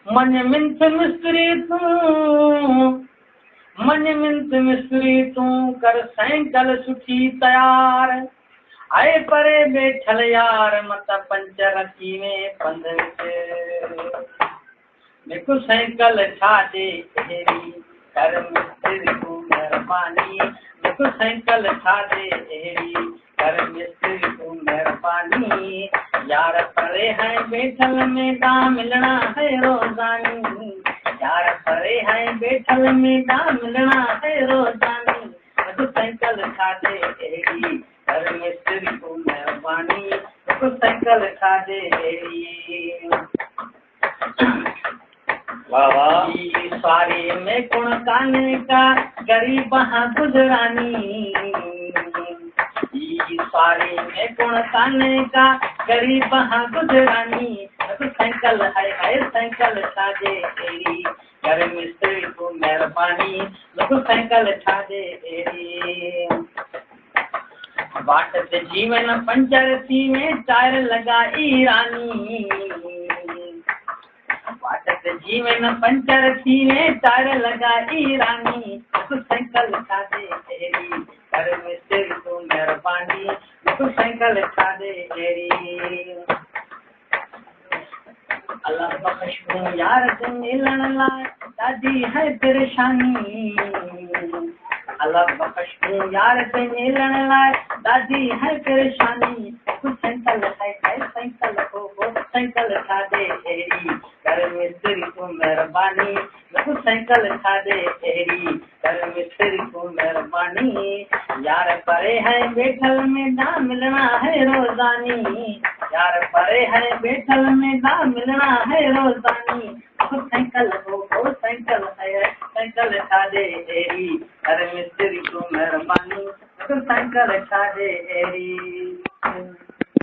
मन मिंथ मिस्त्री तूं कर साइकिल सुठी तयार आए परे बैठल यार मत पंचर थी में पंध देखो साइकिल छा दे अहिड़ी कर मिस्त्री तूं मेहरबानी देखो साइकिल छा दे अहिड़ी कर मिस्त्री तूं मेहरबानी यार परे है बैठल में दा मिलना है रोजानी यार परे है बैठल में दा मिलना है रोजानी देखो साइकिल छा दे अहिड़ी कर मिस्त्री तूं मेहरबानी देखो साइकिल छा दे अहिड़ी सारे में कुण काने का गरीब गुजरानी सारे में कुण काने का गरीब गुजरानी साइकिल है साइकिल छा दे तेरी घर मिस्त्री तूं मेहरबानी देखो साइकिल छा दे तेरी बाट ते जीवन पंचर थी में टायर लगाई रानी वाटत जीवन पंचर थी ने टायर लगाई रानी तू साइकिल छा दे तेरी कर मिस्त्री तूं मेहरबानी तू साइकिल छा दे तेरी अल्लाह बख्श तूं यार से मिलन लाइ ॾाढी है परेशानी अल्लाह बख्श तूं यार से मिलन लाइ ॾाढी है परेशानी तू साइकिल है साइकिल हो साइकिल छा दे तेरी कर मिस्त्री तूं मेहरबानी तू साइकिल छा दे तेरी कर मिस्त्री तूं मेहरबानी यार परे है बैठल में ना मिलना है रोजानी यार परे है बैठल में ना मिलना है रोजानी तू साइकिल हो साइकिल है साइकिल छा दे तेरी कर मिस्त्री तूं मेहरबानी तू साइकिल छा दे तेरी